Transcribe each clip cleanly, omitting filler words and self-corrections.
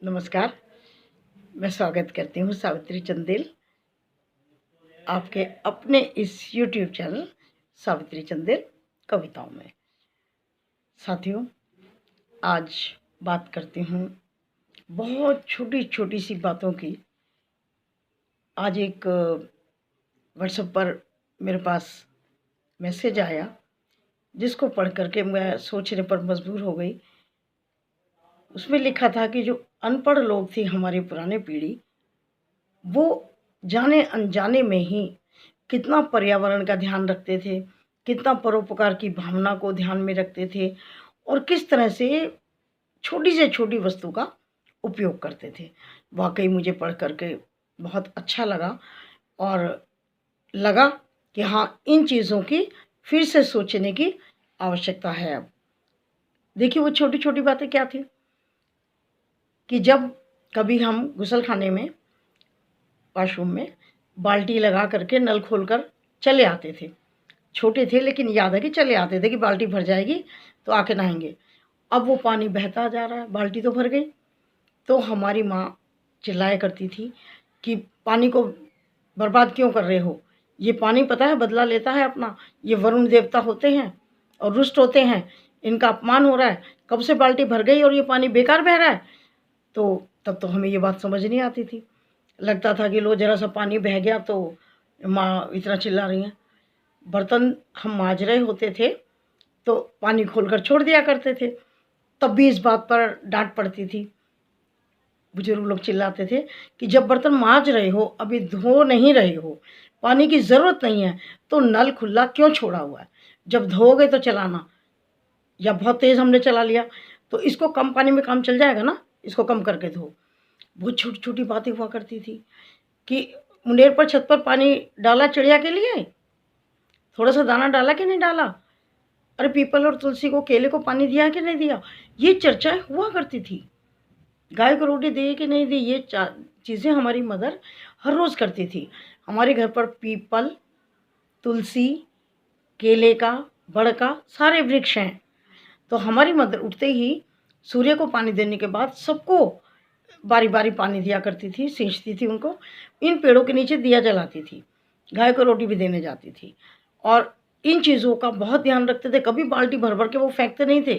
नमस्कार। मैं स्वागत करती हूँ सावित्री चंदेल आपके अपने इस YouTube चैनल सावित्री चंदेल कविताओं में। साथियों, आज बात करती हूँ बहुत छोटी छोटी सी बातों की। आज एक व्हाट्सएप पर मेरे पास मैसेज आया जिसको पढ़ करके मैं सोचने पर मजबूर हो गई। उसमें लिखा था कि जो अनपढ़ लोग थे हमारी पुरानी पीढ़ी, वो जाने अनजाने में ही कितना पर्यावरण का ध्यान रखते थे, कितना परोपकार की भावना को ध्यान में रखते थे और किस तरह से छोटी से छोटी वस्तु का उपयोग करते थे। वाकई मुझे पढ़ करके बहुत अच्छा लगा और लगा कि हाँ, इन चीज़ों की फिर से सोचने की आवश्यकता है। अब देखिए, वो छोटी छोटी बातें क्या थी कि जब कभी हम गुसलखाने में, वॉशरूम में बाल्टी लगा करके नल खोलकर चले आते थे। छोटे थे लेकिन याद है कि चले आते थे कि बाल्टी भर जाएगी तो आके नहाएंगे। अब वो पानी बहता जा रहा है, बाल्टी तो भर गई। तो हमारी माँ चिल्लाया करती थी कि पानी को बर्बाद क्यों कर रहे हो, ये पानी पता है बदला लेता है अपना, ये वरुण देवता होते हैं और रुष्ट होते हैं, इनका अपमान हो रहा है, कब से बाल्टी भर गई और ये पानी बेकार बह रहा है। तो तब तो हमें ये बात समझ नहीं आती थी। लगता था कि लो ज़रा सा पानी बह गया तो माँ इतना चिल्ला रही हैं। बर्तन हम मांज रहे होते थे तो पानी खोलकर छोड़ दिया करते थे, तब भी इस बात पर डांट पड़ती थी। बुजुर्ग लोग चिल्लाते थे कि जब बर्तन मांज रहे हो, अभी धो नहीं रहे हो, पानी की ज़रूरत नहीं है तो नल खुला क्यों छोड़ा हुआ है, जब धोओगे तो चलाना। या बहुत तेज़ हमने चला लिया तो इसको कम पानी में काम चल जाएगा ना, इसको कम करके धो। बहुत छोटी छोटी बातें हुआ करती थी कि मुंडेर पर छत पर पानी डाला चिड़िया के लिए, थोड़ा सा दाना डाला कि नहीं डाला, अरे पीपल और तुलसी को, केले को पानी दिया कि नहीं दिया। ये चर्चाएं हुआ करती थी। गाय को रोटी दी कि नहीं दी, ये चीज़ें हमारी मदर हर रोज़ करती थी। हमारे घर पर पीपल, तुलसी, केले का, बड़ का सारे वृक्ष हैं। तो हमारी मदर उठते ही सूर्य को पानी देने के बाद सबको बारी बारी पानी दिया करती थी, सींचती थी उनको। इन पेड़ों के नीचे दिया जलाती थी, गाय को रोटी भी देने जाती थी और इन चीज़ों का बहुत ध्यान रखते थे। कभी बाल्टी भर भर के वो फेंकते नहीं थे।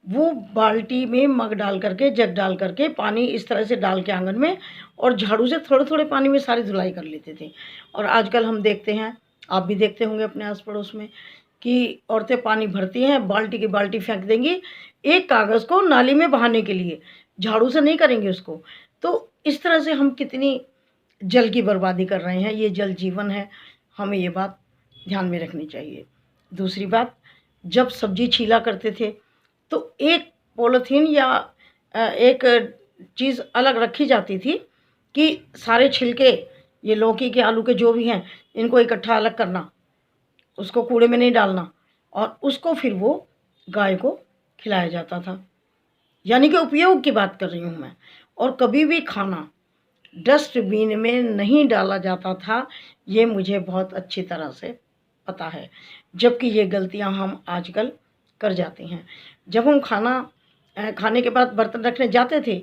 वो बाल्टी में मग डाल करके, जग डाल करके, पानी इस तरह से डाल के आंगन में और झाड़ू से थोड़े थोड़े पानी में सारी धुलाई कर लेते थे। और आजकल हम देखते हैं, आप भी देखते होंगे अपने आस पड़ोस में, कि औरतें पानी भरती हैं, बाल्टी की बाल्टी फेंक देंगी एक कागज़ को नाली में बहाने के लिए, झाड़ू से नहीं करेंगे उसको। तो इस तरह से हम कितनी जल की बर्बादी कर रहे हैं। ये जल जीवन है, हमें ये बात ध्यान में रखनी चाहिए। दूसरी बात, जब सब्जी छीला करते थे तो एक पॉलीथीन या एक चीज़ अलग रखी जाती थी कि सारे छिलके, ये लौकी के, आलू के, जो भी हैं, इनको इकट्ठा अलग करना, उसको कूड़े में नहीं डालना और उसको फिर वो गाय को खिलाया जाता था। यानी कि उपयोग की बात कर रही हूँ मैं। और कभी भी खाना डस्टबिन में नहीं डाला जाता था, ये मुझे बहुत अच्छी तरह से पता है, जबकि ये गलतियाँ हम आजकल कर जाते हैं। जब हम खाने के बाद बर्तन रखने जाते थे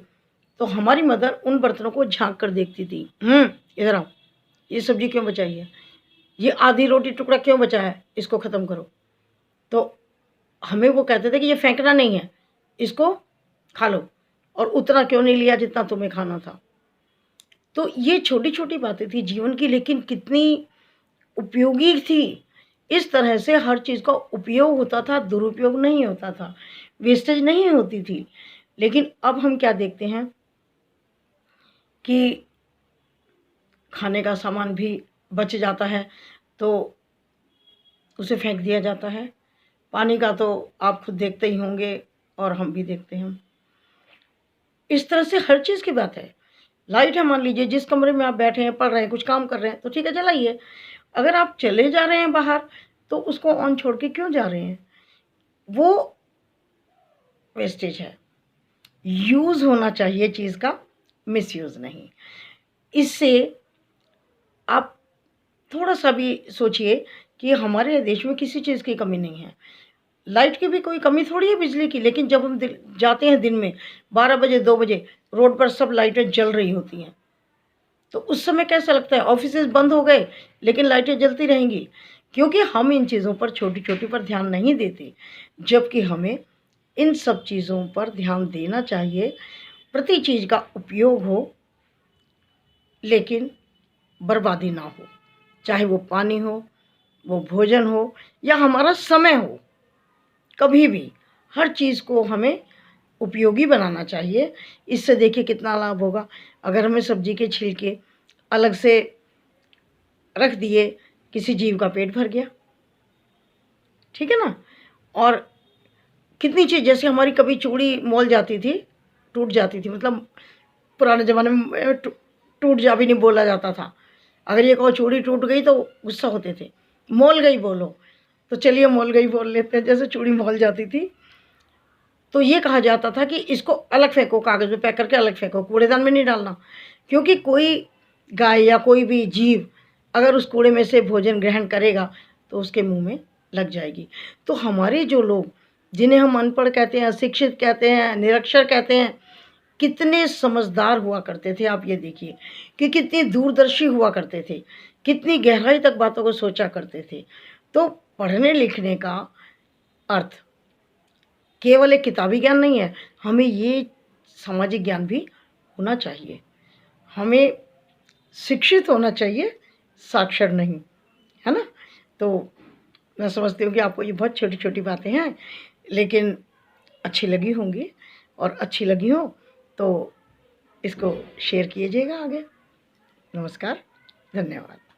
तो हमारी मदर उन बर्तनों को झांक कर देखती थी। इधर आओ, ये सब्जी क्यों बचाई है, ये आधी रोटी टुकड़ा क्यों बचा है, इसको ख़त्म करो। तो हमें वो कहते थे कि ये फेंकना नहीं है, इसको खा लो, और उतना क्यों नहीं लिया जितना तुम्हें खाना था। तो ये छोटी छोटी बातें थी जीवन की, लेकिन कितनी उपयोगी थी। इस तरह से हर चीज़ का उपयोग होता था, दुरुपयोग नहीं होता था, वेस्टेज नहीं होती थी। लेकिन अब हम क्या देखते हैं कि खाने का सामान भी बच जाता है तो उसे फेंक दिया जाता है। पानी का तो आप खुद देखते ही होंगे और हम भी देखते हैं। इस तरह से हर चीज़ की बात है। लाइट है, मान लीजिए जिस कमरे में आप बैठे हैं, पढ़ रहे हैं, कुछ काम कर रहे हैं, तो ठीक है जलाइए। अगर आप चले जा रहे हैं बाहर तो उसको ऑन छोड़ के क्यों जा रहे हैं, वो वेस्टेज है। यूज़ होना चाहिए चीज़ का, मिसयूज़ नहीं। इससे आप थोड़ा सा भी सोचिए कि हमारे देश में किसी चीज़ की कमी नहीं है। लाइट की भी कोई कमी थोड़ी है बिजली की, लेकिन जब हम जाते हैं दिन में 12 बजे 2 बजे, रोड पर सब लाइटें जल रही होती हैं, तो उस समय कैसा लगता है? ऑफिसेज बंद हो गए लेकिन लाइटें जलती रहेंगी, क्योंकि हम इन चीज़ों पर छोटी-छोटी पर ध्यान नहीं देते, जबकि हमें इन सब चीज़ों पर ध्यान देना चाहिए। प्रति चीज़ का उपयोग हो, लेकिन बर्बादी ना हो, चाहे वो पानी हो, वो भोजन हो या हमारा समय हो, कभी भी हर चीज़ को हमें उपयोगी बनाना चाहिए। इससे देखिए कितना लाभ होगा। अगर हमें सब्जी के छिलके अलग से रख दिए, किसी जीव का पेट भर गया, ठीक है ना। और कितनी चीज़, जैसे हमारी कभी चूड़ी मौल जाती थी, टूट जाती थी, मतलब पुराने ज़माने में टूट जा भी नहीं बोला जाता था। अगर ये कहो चूड़ी टूट गई तो गुस्सा होते थे, मौल गई बोलो, तो चलिए मौल गई बोल लेते हैं। जैसे चूड़ी मौल जाती थी तो ये कहा जाता था कि इसको अलग फेंको, कागज़ में पैक करके अलग फेंको, कूड़ेदान में नहीं डालना, क्योंकि कोई गाय या कोई भी जीव अगर उस कूड़े में से भोजन ग्रहण करेगा तो उसके मुंह में लग जाएगी। तो हमारे जो लोग, जिन्हें हम अनपढ़ कहते हैं, अशिक्षित कहते हैं, निरक्षर कहते हैं, कितने समझदार हुआ करते थे। आप ये देखिए कि कितनी दूरदर्शी हुआ करते थे, कितनी गहराई तक बातों को सोचा करते थे। तो पढ़ने लिखने का अर्थ केवल एक किताबी ज्ञान नहीं है, हमें ये सामाजिक ज्ञान भी होना चाहिए। हमें शिक्षित होना चाहिए, साक्षर नहीं, है ना। तो मैं समझती हूँ कि आपको ये बहुत छोटी-छोटी बातें हैं, लेकिन अच्छी लगी होंगी, और अच्छी लगी हो तो इसको शेयर कीजिएगा आगे। नमस्कार, धन्यवाद।